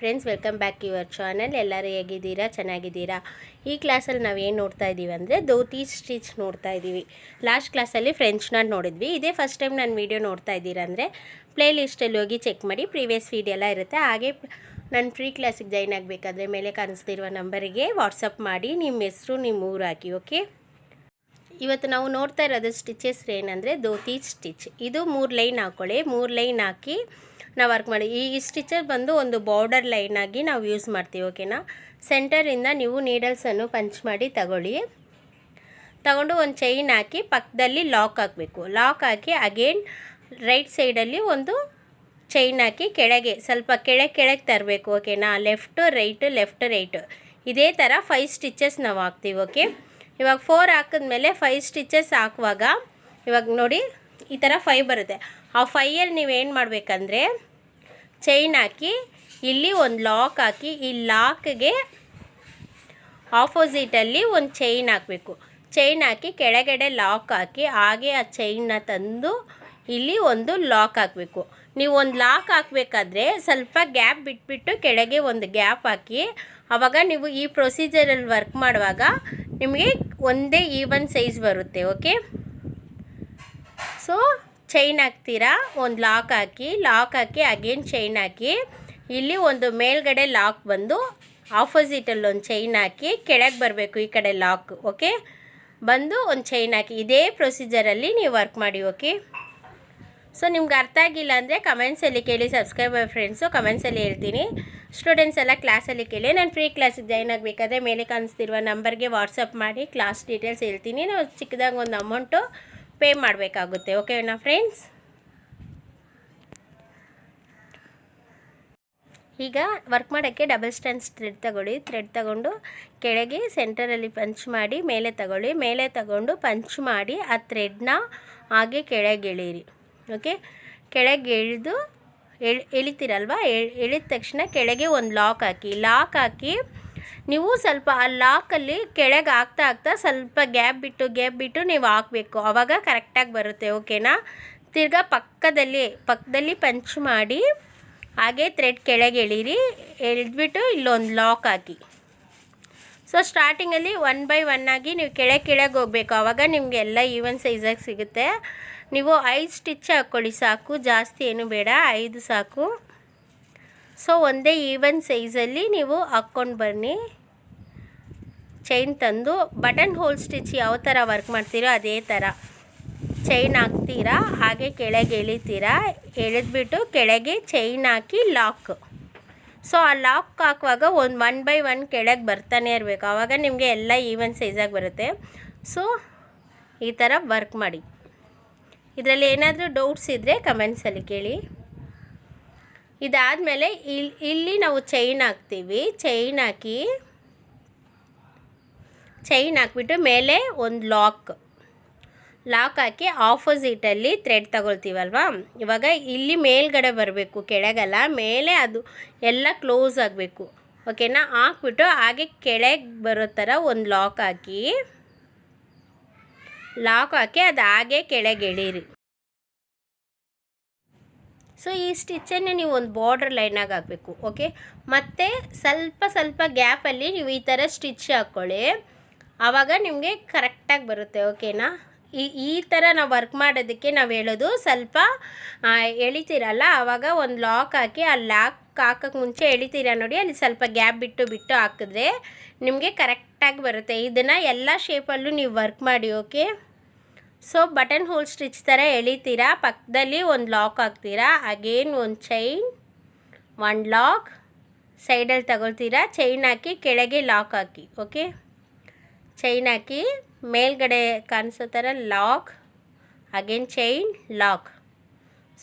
Friends, welcome back your channel. ಎಲ್ಲರೂ ಹೇಗಿದ್ದೀರಾ? ಚೆನ್ನಾಗಿದ್ದೀರಾ? ಈ ಕ್ಲಾಸಲ್ಲಿ ನಾವು ಏನು ನೋಡ್ತಾ ಇದ್ದೀವಿ ಅಂದರೆ ಧೋತಿ ಸ್ಟಿಚ್ ನೋಡ್ತಾ ಇದ್ದೀವಿ. ಲಾಸ್ಟ್ ಕ್ಲಾಸಲ್ಲಿ ಫ್ರೆಂಚ್ ನಾಟ್ ನೋಡಿದ್ವಿ. ಇದೇ ಫಸ್ಟ್ ಟೈಮ್ ನಾನು ವೀಡಿಯೋ ನೋಡ್ತಾ ಇದ್ದೀರಾ ಅಂದರೆ ಪ್ಲೇ ಲಿಸ್ಟಲ್ಲಿ ಹೋಗಿ ಚೆಕ್ ಮಾಡಿ, ಪ್ರೀವಿಯಸ್ ವೀಡಿಯೋ ಎಲ್ಲ ಇರುತ್ತೆ. ಹಾಗೆ ನನ್ನ ಫ್ರೀ ಕ್ಲಾಸಿಗೆ ಜಾಯ್ನ್ ಆಗಬೇಕಾದ್ರೆ ಮೇಲೆ ಕಾಣಿಸ್ತಿರುವ ನಂಬರಿಗೆ ವಾಟ್ಸಪ್ ಮಾಡಿ ನಿಮ್ಮ ಹೆಸರು, ನಿಮ್ಮ ಊರು ಹಾಕಿ. ಓಕೆ, ಇವತ್ತು ನಾವು ನೋಡ್ತಾ ಇರೋದು ಸ್ಟಿಚಸ್ ಏನಂದರೆ ಧೋತಿ ಸ್ಟಿಚ್. ಇದು 3 ಲೈನ್ ಹಾಕ್ಕೊಳ್ಳಿ. 3 ಲೈನ್ ಹಾಕಿ ನಾವು ವರ್ಕ್ ಮಾಡಿ. ಈ ಸ್ಟಿಚರ್ ಬಂದು ಒಂದು ಬಾರ್ಡರ್ ಲೈನ್ ಆಗಿ ನಾವು ಯೂಸ್ ಮಾಡ್ತೀವಿ. ಓಕೆನಾ? ಸೆಂಟರಿಂದ ನೀವು ನೀಡಲ್ಸನ್ನು ಪಂಚ್ ಮಾಡಿ ತಗೊಂಡು ಒಂದು ಚೈನ್ ಹಾಕಿ ಪಕ್ಕದಲ್ಲಿ ಲಾಕ್ ಹಾಕಬೇಕು. ಲಾಕ್ ಹಾಕಿ ಅಗೇನ್ ರೈಟ್ ಸೈಡಲ್ಲಿ ಒಂದು ಚೈನ್ ಹಾಕಿ ಕೆಳಗೆ ಸ್ವಲ್ಪ ಕೆಳಗೆ ತರಬೇಕು. ಓಕೆನಾ? ಲೆಫ್ಟು ರೈಟು ಇದೇ ಥರ 5 ಸ್ಟಿಚಸ್ ನಾವು ಹಾಕ್ತೀವಿ. ಓಕೆ, ಇವಾಗ 4 ಹಾಕಿದ್ಮೇಲೆ 5 ಸ್ಟಿಚಸ್ ಹಾಕುವಾಗ ಇವಾಗ ನೋಡಿ ಈ ಥರ 5 ಬರುತ್ತೆ. ಆ 5ಅಲ್ಲಿ ನೀವೇನು ಮಾಡಬೇಕಂದ್ರೆ ಚೈನ್ ಹಾಕಿ ಇಲ್ಲಿ ಒಂದು ಲಾಕ್ ಹಾಕಿ ಈ ಲಾಕ್ಗೆ ಆಪೋಸಿಟಲ್ಲಿ ಒಂದು ಚೈನ್ ಹಾಕಬೇಕು. ಚೈನ್ ಹಾಕಿ ಕೆಳಗಡೆ ಲಾಕ್ ಹಾಕಿ ಹಾಗೆ ಆ ಚೈನ್ನ ತಂದು ಇಲ್ಲಿ ಒಂದು ಲಾಕ್ ಹಾಕಬೇಕು. ನೀವು ಒಂದು ಲಾಕ್ ಹಾಕಬೇಕಾದ್ರೆ ಸ್ವಲ್ಪ ಗ್ಯಾಪ್ ಬಿಟ್ಬಿಟ್ಟು ಕೆಳಗೆ ಒಂದು ಗ್ಯಾಪ್ ಹಾಕಿ. ಆವಾಗ ನೀವು ಈ ಪ್ರೊಸೀಜರಲ್ಲಿ ವರ್ಕ್ ಮಾಡುವಾಗ ನಿಮಗೆ ಒಂದೇ ಈವನ್ ಸೈಜ್ ಬರುತ್ತೆ. ಓಕೆ, ಸೊ ಚೈನ್ ಹಾಕ್ತೀರಾ, ಒಂದು ಲಾಕ್ ಹಾಕಿ ಅಗೇನ್ ಚೈನ್ ಹಾಕಿ ಇಲ್ಲಿ ಒಂದು ಮೇಲ್ಗಡೆ ಲಾಕ್ ಬಂದು ಆಪೋಸಿಟಲ್ಲಿ ಒಂದು ಚೈನ್ ಹಾಕಿ ಕೆಳಗೆ ಬರಬೇಕು ಈ ಕಡೆ ಲಾಕ್. ಓಕೆ, ಬಂದು ಒಂದು ಚೈನ್ ಹಾಕಿ ಇದೇ ಪ್ರೊಸೀಜರಲ್ಲಿ ನೀವು ವರ್ಕ್ ಮಾಡಿ. ಓಕೆ, ಸೊ ನಿಮ್ಗೆ ಅರ್ಥ ಆಗಿಲ್ಲ ಅಂದರೆ ಕಮೆಂಟ್ಸಲ್ಲಿ ಕೇಳಿ. ಸಬ್ಸ್ಕ್ರೈಬರ್ ಫ್ರೆಂಡ್ಸು ಕಮೆಂಟ್ಸಲ್ಲಿ ಹೇಳ್ತೀನಿ. ಸ್ಟೂಡೆಂಟ್ಸ್ ಎಲ್ಲ ಕ್ಲಾಸಲ್ಲಿ ಕೇಳಿ. ನಾನು ಫ್ರೀ ಕ್ಲಾಸಿಗೆ ಜಾಯ್ನ್ ಆಗಬೇಕಾದ್ರೆ ಮೇಲೆ ಕಾಣಿಸ್ತಿರುವ ನಂಬರ್ಗೆ ವಾಟ್ಸಪ್ ಮಾಡಿ ಕ್ಲಾಸ್ ಡೀಟೇಲ್ಸ್ ಹೇಳ್ತೀನಿ. ನಾವು ಚಿಕ್ಕದಾಗಿ ಒಂದು ಅಮೌಂಟು ಪೇ ಮಾಡಬೇಕಾಗುತ್ತೆ. ಓಕೆನಾ ಫ್ರೆಂಡ್ಸ್? ಈಗ ವರ್ಕ್ ಮಾಡೋಕ್ಕೆ ಡಬಲ್ ಸ್ಟ್ಯಾಂಡ್ಸ್ ಥ್ರೆಡ್ ತಗೊಂಡು ಕೆಳಗೆ ಸೆಂಟರಲ್ಲಿ ಪಂಚ್ ಮಾಡಿ ಮೇಲೆ ತಗೊಂಡು ಪಂಚ್ ಮಾಡಿ ಆ ಥ್ರೆಡ್ನ ಹಾಗೆ ಕೆಳಗೆ ಎಳೀರಿ. ಓಕೆ, ಕೆಳಗೆ ಎಳಿತೀರಲ್ವ, ಎಳಿದ ತಕ್ಷಣ ಕೆಳಗೆ ಒಂದು ಲಾಕ್ ಹಾಕಿ ನೀವು ಸ್ವಲ್ಪ ಆ ಲಾಕಲ್ಲಿ ಕೆಳಗೆ ಹಾಕ್ತಾ ಸ್ವಲ್ಪ ಗ್ಯಾಪ್ ಬಿಟ್ಟು ನೀವು ಹಾಕಬೇಕು. ಆವಾಗ ಕರೆಕ್ಟಾಗಿ ಬರುತ್ತೆ. ಓಕೆನಾ? ತಿರ್ಗಾ ಪಕ್ಕದಲ್ಲಿ ಪಂಚ್ ಮಾಡಿ ಹಾಗೆ ಥ್ರೆಡ್ ಕೆಳಗೆ ಎಳೆದ್ಬಿಟ್ಟು ಇಲ್ಲೊಂದು ಲಾಕ್ ಹಾಕಿ. ಸೊ ಸ್ಟಾರ್ಟಿಂಗಲ್ಲಿ 1 by 1 ಆಗಿ ನೀವು ಕೆಳಗೆ ಹೋಗಬೇಕು. ಆವಾಗ ನಿಮಗೆ ಎಲ್ಲ ಈವನ್ ಸೈಜಾಗಿ ಸಿಗುತ್ತೆ. ನೀವು 5 ಸ್ಟಿಚ್ ಹಾಕ್ಕೊಳ್ಳಿ ಸಾಕು, ಜಾಸ್ತಿ ಏನು ಬೇಡ, 5 ಸಾಕು. ಸೊ ಒಂದೇ ಈವನ್ ಸೈಜಲ್ಲಿ ನೀವು ಹಾಕ್ಕೊಂಡು ಬನ್ನಿ. ಚೈನ್ ತಂದು ಬಟನ್ ಹೋಲ್ ಸ್ಟಿಚ್ ಯಾವ ಥರ ವರ್ಕ್ ಮಾಡ್ತೀರೋ ಅದೇ ಥರ ಚೈನ್ ಹಾಕ್ತೀರಾ, ಹಾಗೆ ಕೆಳಗೆ ಎಳೆದ್ಬಿಟ್ಟು ಕೆಳಗೆ ಚೈನ್ ಹಾಕಿ ಲಾಕ್. ಸೊ ಆ ಲಾಕ್ ಹಾಕುವಾಗ 1 by 1 ಕೆಳಗೆ ಬರ್ತಾನೆ ಇರಬೇಕು. ಆವಾಗ ನಿಮಗೆ ಎಲ್ಲ ಈವನ್ ಸೈಜಾಗಿ ಬರುತ್ತೆ. ಸೊ ಈ ಥರ ವರ್ಕ್ ಮಾಡಿ. ಇದರಲ್ಲಿ ಏನಾದರೂ ಡೌಟ್ಸ್ ಇದ್ದರೆ ಕಮೆಂಟ್ಸಲ್ಲಿ ಕೇಳಿ. ಇದಾದಮೇಲೆ ಇಲ್ಲಿ ನಾವು ಚೈನ್ ಹಾಕ್ತೀವಿ. ಚೈನ್ ಹಾಕಿಬಿಟ್ಟು ಮೇಲೆ ಒಂದು ಲಾಕ್ ಹಾಕಿ ಆಪೋಸಿಟಲ್ಲಿ ಥ್ರೆಡ್ ತಗೊಳ್ತೀವಲ್ವ, ಇವಾಗ ಇಲ್ಲಿ ಮೇಲ್ಗಡೆ ಬರಬೇಕು, ಕೆಳಗಲ್ಲ, ಮೇಲೆ ಅದು ಎಲ್ಲ ಕ್ಲೋಸ್ ಆಗಬೇಕು. ಓಕೆನಾ? ಹಾಕ್ಬಿಟ್ಟು ಹಾಗೆ ಕೆಳಗೆ ಬರೋ ಥರ ಒಂದು ಲಾಕ್ ಹಾಕಿ ಅದು ಹಾಗೆ ಕೆಳಗೆ ಎಳೀರಿ. ಸೊ ಈ ಸ್ಟಿಚ್ಚನ್ನು ನೀವು ಒಂದು ಬಾರ್ಡರ್ ಲೈನಾಗಿ ಹಾಕಬೇಕು. ಓಕೆ, ಮತ್ತು ಸ್ವಲ್ಪ ಗ್ಯಾಪಲ್ಲಿ ನೀವು ಈ ಥರ ಸ್ಟಿಚ್ ಹಾಕ್ಕೊಳ್ಳಿ. ಆವಾಗ ನಿಮಗೆ ಕರೆಕ್ಟಾಗಿ ಬರುತ್ತೆ. ಓಕೆನಾ? ಈ ಥರ ನಾವು ವರ್ಕ್ ಮಾಡೋದಕ್ಕೆ ನಾವು ಹೇಳೋದು, ಸ್ವಲ್ಪ ಎಳಿತೀರಲ್ಲ ಆವಾಗ ಒಂದು ಲಾಕ್ ಹಾಕಿ ಆ ಲಾಕ್ ಹಾಕೋಕ್ಕೆ ಮುಂಚೆ ಎಳಿತೀರ ನೋಡಿ, ಅಲ್ಲಿ ಸ್ವಲ್ಪ ಗ್ಯಾಪ್ ಬಿಟ್ಟು ಹಾಕಿದ್ರೆ ನಿಮಗೆ ಕರೆಕ್ಟಾಗಿ ಬರುತ್ತೆ. ಇದನ್ನು ಎಲ್ಲ ಶೇಪಲ್ಲೂ ನೀವು ವರ್ಕ್ ಮಾಡಿ. Okay, so button hole stitch ಥರ ಎಳಿತೀರಾ, ಪಕ್ಕದಲ್ಲಿ ಒಂದು ಲಾಕ್ ಹಾಕ್ತೀರಾ, ಅಗೇನ್ ಒಂದು ಚೈನ್, ಒಂದು ಲಾಕ್, ಸೈಡಲ್ಲಿ ತಗೊಳ್ತೀರಾ, ಚೈನ್ ಹಾಕಿ ಕೆಳಗೆ ಲಾಕ್ ಹಾಕಿ. ಓಕೆ, ಚೈನ್ ಹಾಕಿ ಮೇಲ್ಗಡೆ ಕಾಣಿಸೋ ಥರ lock, again chain, lock.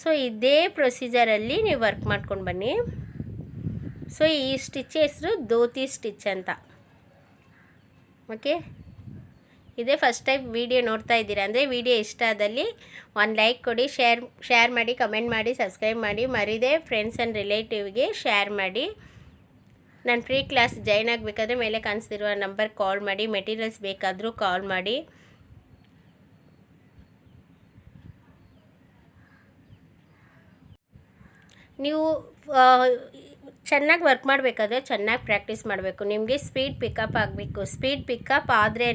So ಇದೇ ಪ್ರೊಸೀಜರಲ್ಲಿ ನೀವು ವರ್ಕ್ ಮಾಡ್ಕೊಂಡು ಬನ್ನಿ. ಸೊ ಈ ಸ್ಟಿಚ್ ಹೆಸರು ಧೋತಿ ಸ್ಟಿಚ್ ಅಂತ. ಓಕೆ, ಇದೇ ಫಸ್ಟ್ ಟೈಮ್ ವಿಡಿಯೋ ನೋಡ್ತಾ ಇದ್ದೀರಾ ಅಂದರೆ ವಿಡಿಯೋ ಇಷ್ಟ ಆದಲ್ಲಿ ಒಂದು ಲೈಕ್ ಕೊಡಿ, ಶೇರ್ ಮಾಡಿ, ಕಮೆಂಟ್ ಮಾಡಿ, ಸಬ್ಸ್ಕ್ರೈಬ್ ಮಾಡಿ, ಮರಿದೇ ಫ್ರೆಂಡ್ಸ್ ಆ್ಯಂಡ್ ರಿಲೇಟಿವ್ಗೆ ಶೇರ್ ಮಾಡಿ. ನಾನು ಫ್ರೀ ಕ್ಲಾಸ್ ಜಾಯ್ನ್ ಆಗಬೇಕಾದ್ರೆ ಮೇಲೆ ಕಾಣಿಸ್ತಿರುವ ನಂಬರ್ ಕಾಲ್ ಮಾಡಿ, ಮೆಟೀರಿಯಲ್ಸ್ ಬೇಕಾದರೂ ಕಾಲ್ ಮಾಡಿ. ನೀವು ಚೆನ್ನಾಗಿ ವರ್ಕ್ ಮಾಡಬೇಕಾದ್ರೆ ಚೆನ್ನಾಗಿ ಪ್ರಾಕ್ಟೀಸ್ ಮಾಡಬೇಕು. ನಿಮಗೆ ಸ್ಪೀಡ್ ಪಿಕಪ್ ಆಗಬೇಕು. ಸ್ಪೀಡ್ ಪಿಕಪ್ ಆದ್ರೇ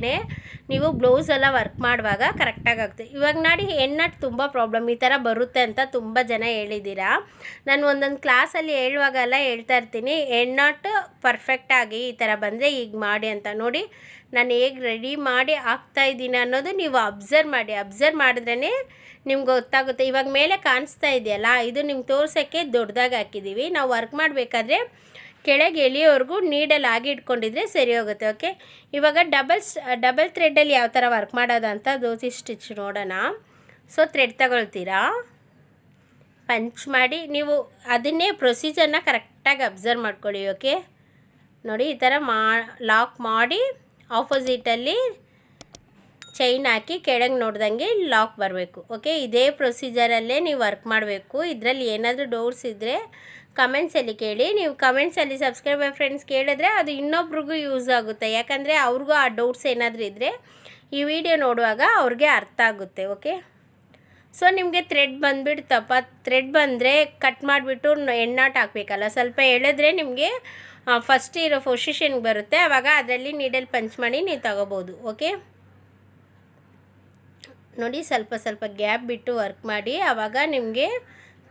ನೀವು ಬ್ಲೌಸೆಲ್ಲ ವರ್ಕ್ ಮಾಡುವಾಗ ಕರೆಕ್ಟಾಗಿ ಆಗ್ತದೆ. ಇವಾಗ ನೋಡಿ ಹೆಣ್ಣಾಟ್ ತುಂಬ ಪ್ರಾಬ್ಲಮ್ ಈ ಥರ ಬರುತ್ತೆ ಅಂತ ತುಂಬ ಜನ ಹೇಳಿದ್ದೀರಾ. ನಾನು ಒಂದೊಂದು ಕ್ಲಾಸಲ್ಲಿ ಹೇಳುವಾಗೆಲ್ಲ ಹೇಳ್ತಾ ಇರ್ತೀನಿ, ಹೆಣ್ಣಾಟ್ ಪರ್ಫೆಕ್ಟಾಗಿ ಈ ಥರ ಬಂದರೆ ಈಗ ಮಾಡಿ ಅಂತ. ನೋಡಿ ನಾನು ಹೇಗೆ ರೆಡಿ ಮಾಡಿ ಹಾಕ್ತಾಯಿದ್ದೀನಿ ಅನ್ನೋದು ನೀವು ಅಬ್ಸರ್ವ್ ಮಾಡಿ. ಅಬ್ಸರ್ವ್ ಮಾಡಿದ್ರೇ ನಿಮ್ಗೆ ಗೊತ್ತಾಗುತ್ತೆ. ಇವಾಗ ಮೇಲೆ ಕಾಣಿಸ್ತಾ ಇದೆಯಲ್ಲ, ಇದು ನಿಮ್ಗೆ ತೋರ್ಸೋಕ್ಕೆ ದೊಡ್ಡದಾಗಿ ಹಾಕಿದ್ದೀವಿ. ನಾವು ವರ್ಕ್ ಮಾಡಬೇಕಾದ್ರೆ ಕೆಳಗೆ ಎಳೆಯೋವರೆಗೂ ನೀಡಲ್ಲಿ ಆಗಿ ಇಟ್ಕೊಂಡಿದ್ರೆ ಸರಿ ಹೋಗುತ್ತೆ. ಓಕೆ, ಇವಾಗ ಡಬಲ್ ಥ್ರೆಡ್ಡಲ್ಲಿ ಯಾವ ಥರ ವರ್ಕ್ ಮಾಡೋದು ಅಂತ ದೋಸಿ ಸ್ಟಿಚ್ ನೋಡೋಣ. ಸೊ ಥ್ರೆಡ್ ತಗೊಳ್ತೀರಾ, ಪಂಚ್ ಮಾಡಿ ನೀವು ಅದನ್ನೇ ಪ್ರೊಸೀಜರ್ನ ಕರೆಕ್ಟಾಗಿ ಅಬ್ಸರ್ವ್ ಮಾಡ್ಕೊಳ್ಳಿ. ಓಕೆ, ನೋಡಿ ಈ ಥರ ಲಾಕ್ ಮಾಡಿ ಆಪೋಸಿಟಲ್ಲಿ ಚೈನ್ ಹಾಕಿ ಕೆಳಗೆ ನೋಡ್ದಂಗೆ ಲಾಕ್ ಬರಬೇಕು. ಓಕೆ, ಇದೇ ಪ್ರೊಸೀಜರಲ್ಲೇ ನೀವು ವರ್ಕ್ ಮಾಡಬೇಕು. ಇದರಲ್ಲಿ ಏನಾದರೂ ಡೌಟ್ಸ್ ಇದ್ದರೆ ಕಮೆಂಟ್ಸಲ್ಲಿ ಕೇಳಿ. ನೀವು ಕಮೆಂಟ್ಸಲ್ಲಿ ಸಬ್ಸ್ಕ್ರೈಬರ್ ಫ್ರೆಂಡ್ಸ್ ಕೇಳಿದ್ರೆ ಅದು ಇನ್ನೊಬ್ರಿಗೂ ಯೂಸ್ ಆಗುತ್ತೆ. ಯಾಕಂದರೆ ಅವ್ರಿಗೂ ಆ ಡೌಟ್ಸ್ ಏನಾದರೂ ಇದ್ದರೆ ಈ ವಿಡಿಯೋ ನೋಡುವಾಗ ಅವ್ರಿಗೆ ಅರ್ಥ ಆಗುತ್ತೆ. ಓಕೆ, ಸೊ ನಿಮಗೆ ಥ್ರೆಡ್ ಬಂದುಬಿಡ್ತಪ್ಪ, ಥ್ರೆಡ್ ಬಂದರೆ ಕಟ್ ಮಾಡಿಬಿಟ್ಟು ಎಣ್ಣಾಟ್ ಹಾಕಬೇಕಲ್ಲ, ಸ್ವಲ್ಪ ಎಳೆದ್ರೆ ನಿಮಗೆ ಫಸ್ಟ್ ಇರೋ ಪೊಸಿಷನ್ಗೆ ಬರುತ್ತೆ. ಆವಾಗ ಅದರಲ್ಲಿ ನೀಡಲ್ ಪಂಚ್ ಮಾಡಿ ನೀವು ತಗೋಬೋದು. ಓಕೆ, ನೋಡಿ ಸ್ವಲ್ಪ ಗ್ಯಾಪ್ ಬಿಟ್ಟು ವರ್ಕ್ ಮಾಡಿ, ಆವಾಗ ನಿಮಗೆ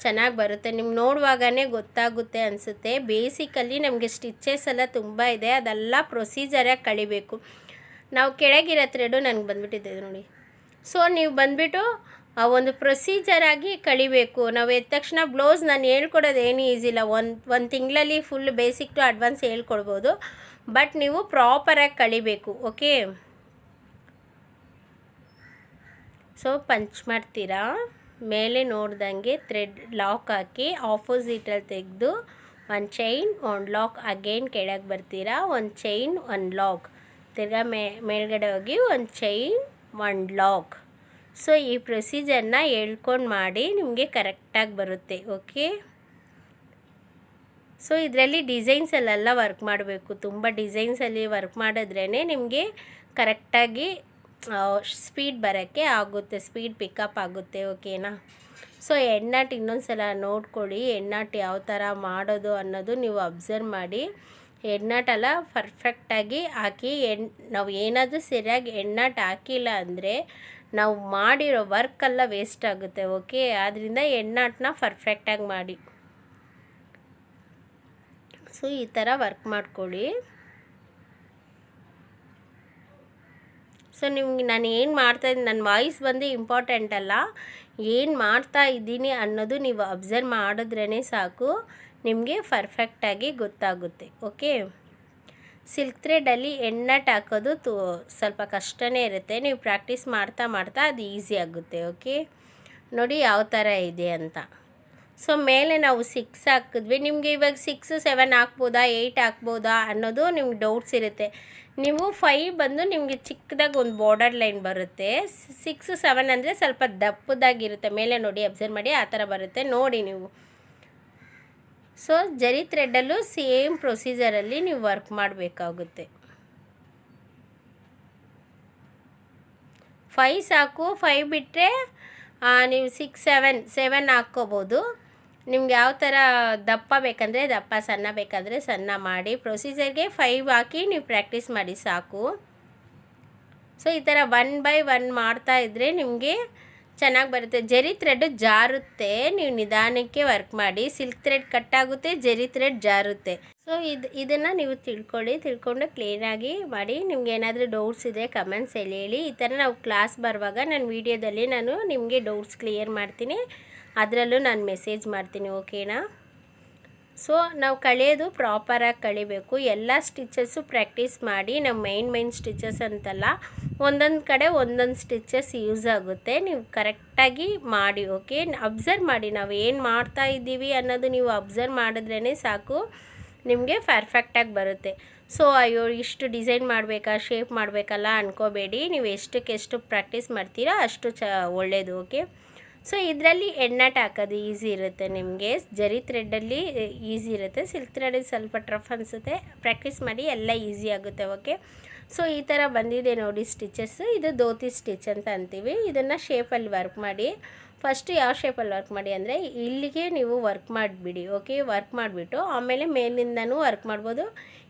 ಚೆನ್ನಾಗಿ ಬರುತ್ತೆ. ನಿಮ್ಗೆ ನೋಡುವಾಗಲೇ ಗೊತ್ತಾಗುತ್ತೆ ಅನಿಸುತ್ತೆ. ಬೇಸಿಕಲ್ಲಿ ನಮಗೆ ಸ್ಟಿಚಸ್ ಎಲ್ಲ ತುಂಬ ಇದೆ, ಅದೆಲ್ಲ ಪ್ರೊಸೀಜರಾಗಿ ಕಳಿಬೇಕು. ನಾವು ಕೆಳಗಿರೋ ಥ್ರೆಡು ನನಗೆ ಬಂದುಬಿಟ್ಟಿದೆ ನೋಡಿ. ಸೊ ನೀವು ಬಂದುಬಿಟ್ಟು ಒಂದು ಪ್ರೊಸೀಜರಾಗಿ ಕಳಿಬೇಕು. ನಾವು ಎದ್ದ ತಕ್ಷಣ ಬ್ಲೌಸ್ ನಾನು ಹೇಳ್ಕೊಡೋದು ಏನು ಈಸಿಲ್ಲ. ಒಂದು ತಿಂಗಳಲ್ಲಿ ಫುಲ್ ಬೇಸಿಕ್ ಟು ಅಡ್ವಾನ್ಸ್ ಹೇಳ್ಕೊಡ್ಬೋದು, ಬಟ್ ನೀವು ಪ್ರಾಪರಾಗಿ ಕಳಿಬೇಕು. ಓಕೆ, ಸೊ ಪಂಚ್ ಮಾಡ್ತೀರಾ, ಮೇಲೆ ನೋಡ್ದಂಗೆ ಥ್ರೆಡ್ ಲಾಕ್ ಹಾಕಿ ಆಪೋಸಿಟಲ್ಲಿ ತೆಗೆದು ಒಂದು ಚೈನ್ ಒಂದು ಲಾಕ್, ಅಗೇನ್ ಕೆಳಗೆ ಬರ್ತೀರಾ, ಒಂದು ಚೈನ್ ಒಂದು ಲಾಕ್, ತಿರ್ಗಾ ಮೇಲ್ಗಡೆ ಹೋಗಿ ಒಂದು ಚೈನ್ ಒಂದು ಲಾಕ್. ಸೊ ಈ ಪ್ರೊಸೀಜರ್ನ ಹೇಳ್ಕೊಂಡು ಮಾಡಿ, ನಿಮಗೆ ಕರೆಕ್ಟಾಗಿ ಬರುತ್ತೆ. ಓಕೆ, ಸೊ ಇದರಲ್ಲಿ ಡಿಸೈನ್ಸಲ್ಲೆಲ್ಲ ವರ್ಕ್ ಮಾಡಬೇಕು. ತುಂಬ ಡಿಸೈನ್ಸಲ್ಲಿ ವರ್ಕ್ ಮಾಡಿದ್ರೇ ನಿಮಗೆ ಕರೆಕ್ಟಾಗಿ ಸ್ಪೀಡ್ ಬರೋಕ್ಕೆ ಆಗುತ್ತೆ, ಸ್ಪೀಡ್ ಪಿಕಪ್ ಆಗುತ್ತೆ. ಓಕೆನಾ, ಸೊ ಎಣ್ಣಾಟ್ ಇನ್ನೊಂದು ಸಲ ನೋಡ್ಕೊಳ್ಳಿ, ಎಣ್ಣಾಟ್ ಯಾವ ಥರ ಮಾಡೋದು ಅನ್ನೋದು ನೀವು ಅಬ್ಸರ್ವ್ ಮಾಡಿ. ಎಣ್ಣಾಟೆಲ್ಲ ಪರ್ಫೆಕ್ಟಾಗಿ ಹಾಕಿ. ನಾವು ಏನಾದರೂ ಸರಿಯಾಗಿ ಎಣ್ಣಾಟ್ ಹಾಕಿಲ್ಲ ಅಂದರೆ ನಾವು ಮಾಡಿರೋ ವರ್ಕೆಲ್ಲ ವೇಸ್ಟ್ ಆಗುತ್ತೆ. ಓಕೆ, ಆದ್ದರಿಂದ ಎಣ್ಣಾಟನ್ನ ಪರ್ಫೆಕ್ಟಾಗಿ ಮಾಡಿ. ಸೊ ಈ ಥರ ವರ್ಕ್ ಮಾಡ್ಕೊಳ್ಳಿ. ಸೊ ನಿಮ್ಗೆ ನಾನು ಏನು ಮಾಡ್ತಾಯಿದ್ದೀನಿ, ನನ್ನ ವಾಯ್ಸ್ ಬಂದು ಇಂಪಾರ್ಟೆಂಟ್ ಅಲ್ಲ, ಏನು ಮಾಡ್ತಾ ಇದ್ದೀನಿ ಅನ್ನೋದು ನೀವು ಅಬ್ಸರ್ವ್ ಮಾಡಿದ್ರೇ ಸಾಕು, ನಿಮಗೆ ಪರ್ಫೆಕ್ಟಾಗಿ ಗೊತ್ತಾಗುತ್ತೆ. ಓಕೆ, ಸಿಲ್ಕ್ ಥ್ರೆಡಲ್ಲಿ ಎಣ್ಣಾಟ್ ಹಾಕೋದು ಸ್ವಲ್ಪ ಕಷ್ಟನೇ ಇರುತ್ತೆ. ನೀವು ಪ್ರಾಕ್ಟೀಸ್ ಮಾಡ್ತಾ ಅದು ಈಸಿ ಆಗುತ್ತೆ. ಓಕೆ, ನೋಡಿ ಯಾವ ಥರ ಇದೆ ಅಂತ. ಸೊ ಮೇಲೆ ನಾವು 6 ಹಾಕಿದ್ವಿ. ನಿಮಗೆ ಇವಾಗ 6, 7 ಹಾಕ್ಬೋದಾ, 8 ಹಾಕ್ಬೋದಾ ಅನ್ನೋದು ನಿಮ್ಗೆ ಡೌಟ್ಸ್ ಇರುತ್ತೆ. ನೀವು 5 ಬಂದು ನಿಮಗೆ ಚಿಕ್ಕದಾಗಿ ಒಂದು ಬಾರ್ಡರ್ ಲೈನ್ ಬರುತ್ತೆ. 6, 7 ಅಂದರೆ ಸ್ವಲ್ಪ ದಪ್ಪದಾಗಿರುತ್ತೆ. ಮೇಲೆ ನೋಡಿ ಅಬ್ಸರ್ವ್ ಮಾಡಿ, ಆ ಥರ ಬರುತ್ತೆ ನೋಡಿ ನೀವು. ಸೊ ಜರಿ ಥ್ರೆಡ್ಡಲ್ಲೂ ಸೇಮ್ ಪ್ರೊಸೀಜರಲ್ಲಿ ನೀವು ವರ್ಕ್ ಮಾಡಬೇಕಾಗುತ್ತೆ. 5 ಸಾಕು. 5 ಬಿಟ್ಟರೆ ನೀವು 6, 7 ಹಾಕ್ಕೋಬೋದು. ನಿಮ್ಗೆ ಯಾವ ಥರ ದಪ್ಪ ಬೇಕಂದರೆ ದಪ್ಪ, ಸಣ್ಣ ಬೇಕಾದರೆ ಸಣ್ಣ ಮಾಡಿ. ಪ್ರೊಸೀಜರ್ಗೆ 5 ಹಾಕಿ ನೀವು ಪ್ರಾಕ್ಟೀಸ್ ಮಾಡಿ ಸಾಕು. ಸೊ ಈ ಥರ 1 by 1 ಮಾಡ್ತಾಯಿದ್ರೆ ನಿಮಗೆ ಚೆನ್ನಾಗಿ ಬರುತ್ತೆ. ಜರಿ ಥ್ರೆಡ್ ಜಾರುತ್ತೆ, ನೀವು ನಿಧಾನಕ್ಕೆ ವರ್ಕ್ ಮಾಡಿ. ಸಿಲ್ಕ್ ಥ್ರೆಡ್ ಕಟ್ಟಾಗುತ್ತೆ, ಜರಿ ಥ್ರೆಡ್ ಜಾರುತ್ತೆ. ಸೊ ಇದನ್ನು ನೀವು ತಿಳ್ಕೊಂಡು ಕ್ಲೀನಾಗಿ ಮಾಡಿ. ನಿಮ್ಗೆ ಏನಾದರೂ ಡೌಟ್ಸ್ ಇದೆ ಕಮೆಂಟ್ಸಲ್ಲಿ ಹೇಳಿ. ಈ ಥರ ನಾವು ಕ್ಲಾಸ್ ಬರುವಾಗ ನಾನು ವೀಡಿಯೋದಲ್ಲಿ ನಾನು ನಿಮಗೆ ಡೌಟ್ಸ್ ಕ್ಲಿಯರ್ ಮಾಡ್ತೀನಿ, ಅದರಲ್ಲೂ ನಾನು ಮೆಸೇಜ್ ಮಾಡ್ತೀನಿ. ಓಕೆನಾ, ಸೊ ನಾವು ಕಳೆಯೋದು ಪ್ರಾಪರಾಗಿ ಕಳಿಬೇಕು. ಎಲ್ಲ ಸ್ಟಿಚಸ್ಸು ಪ್ರಾಕ್ಟೀಸ್ ಮಾಡಿ. ನಮ್ಮ ಮೈನ್ ಸ್ಟಿಚಸ್ ಅಂತಲ್ಲ, ಒಂದೊಂದು ಕಡೆ ಒಂದೊಂದು ಸ್ಟಿಚಸ್ ಯೂಸ್ ಆಗುತ್ತೆ. ನೀವು ಕರೆಕ್ಟಾಗಿ ಮಾಡಿ. ಓಕೆ, ಅಬ್ಸರ್ವ್ ಮಾಡಿ, ನಾವು ಏನು ಮಾಡ್ತಾ ಇದ್ದೀವಿ ಅನ್ನೋದು ನೀವು ಅಬ್ಸರ್ವ್ ಮಾಡಿದ್ರೇ ಸಾಕು, ನಿಮಗೆ ಪರ್ಫೆಕ್ಟಾಗಿ ಬರುತ್ತೆ. ಸೊ ಅಯ್ಯೋ ಇಷ್ಟು ಡಿಸೈನ್ ಮಾಡಬೇಕಾ, ಶೇಪ್ ಮಾಡಬೇಕಲ್ಲ ಅಂದ್ಕೋಬೇಡಿ. ನೀವು ಎಷ್ಟಕ್ಕೆಷ್ಟು ಪ್ರಾಕ್ಟೀಸ್ ಮಾಡ್ತೀರಾ ಅಷ್ಟು ಒಳ್ಳೆಯದು. ಓಕೆ, ಸೊ ಇದರಲ್ಲಿ ಎಣ್ಣಾಟ್ ಹಾಕೋದು ಈಸಿ ಇರುತ್ತೆ ನಿಮಗೆ. ಜರಿ ಥ್ರೆಡ್ಡಲ್ಲಿ ಈಸಿ ಇರುತ್ತೆ, ಸಿಲ್ಕ್ ಥ್ರೆಡಲ್ಲಿ ಸ್ವಲ್ಪ ಟಫ್ ಅನಿಸುತ್ತೆ. ಪ್ರಾಕ್ಟೀಸ್ ಮಾಡಿ, ಎಲ್ಲ ಈಸಿ ಆಗುತ್ತೆ. ಓಕೆ, ಸೊ ಈ ಥರ ಬಂದಿದೆ ನೋಡಿ ಸ್ಟಿಚಸ್ಸು. ಇದು ಧೋತಿ ಸ್ಟಿಚ್ ಅಂತ ಅಂತೀವಿ. ಇದನ್ನು ಶೇಪಲ್ಲಿ ವರ್ಕ್ ಮಾಡಿ. ಫಸ್ಟು ಯಾವ ಶೇಪಲ್ಲಿ ವರ್ಕ್ ಮಾಡಿ ಅಂದರೆ ಇಲ್ಲಿಗೆ ನೀವು ವರ್ಕ್ ಮಾಡಿಬಿಡಿ. ಓಕೆ, ವರ್ಕ್ ಮಾಡಿಬಿಟ್ಟು ಆಮೇಲೆ ಮೇಲಿಂದನೂ ವರ್ಕ್ ಮಾಡ್ಬೋದು,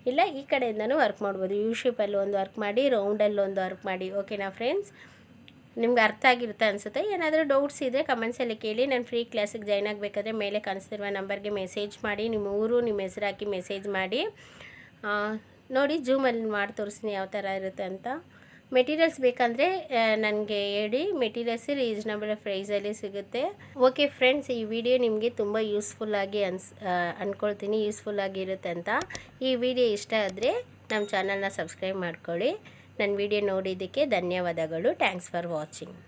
ಇಲ್ಲ ಈ ಕಡೆಯಿಂದನೂ ವರ್ಕ್ ಮಾಡ್ಬೋದು. ಯು ಶೇಪಲ್ಲಿ ಒಂದು ವರ್ಕ್ ಮಾಡಿ, ರೌಂಡಲ್ಲಿ ಒಂದು ವರ್ಕ್ ಮಾಡಿ. ಓಕೆನಾ ಫ್ರೆಂಡ್ಸ್, ನಿಮ್ಗೆ ಅರ್ಥ ಆಗಿರುತ್ತೆ ಅನಿಸುತ್ತೆ. ಏನಾದರೂ ಡೌಟ್ಸ್ ಇದ್ದರೆ ಕಮೆಂಟ್ಸಲ್ಲಿ ಕೇಳಿ. ನಾನು ಫ್ರೀ ಕ್ಲಾಸಿಗೆ ಜಾಯ್ನ್ ಆಗಬೇಕಾದ್ರೆ ಮೇಲೆ ಕಾಣಿಸ್ತಿರುವ ನಂಬರ್ಗೆ ಮೆಸೇಜ್ ಮಾಡಿ, ನಿಮ್ಮ ಊರು ನಿಮ್ಮ ಹೆಸರು ಹಾಕಿ ಮೆಸೇಜ್ ಮಾಡಿ. ನೋಡಿ ಜೂಮಲ್ಲಿ ಮಾಡಿ ತೋರಿಸ್ತೀನಿ ಯಾವ ಥರ ಇರುತ್ತೆ ಅಂತ. ಮೆಟೀರಿಯಲ್ಸ್ ಬೇಕಂದರೆ ನನಗೆ ಹೇಳಿ, ಮೆಟೀರಿಯಲ್ಸ್ ರೀಸನಬಲ್ ಪ್ರೈಸಲ್ಲಿ ಸಿಗುತ್ತೆ. ಓಕೆ ಫ್ರೆಂಡ್ಸ್, ಈ ವಿಡಿಯೋ ನಿಮಗೆ ತುಂಬ ಯೂಸ್ಫುಲ್ಲಾಗಿ ಅಂದ್ಕೊಳ್ತೀನಿ, ಯೂಸ್ಫುಲ್ಲಾಗಿರುತ್ತೆ ಅಂತ. ಈ ವಿಡಿಯೋ ಇಷ್ಟ ಆದರೆ ನಮ್ಮ ಚಾನಲ್ನ ಸಬ್ಸ್ಕ್ರೈಬ್ ಮಾಡ್ಕೊಳ್ಳಿ. ನನ್ನ ವಿಡಿಯೋ ನೋಡಿದ್ದಕ್ಕೆ ಧನ್ಯವಾದಗಳು. Thanks for watching.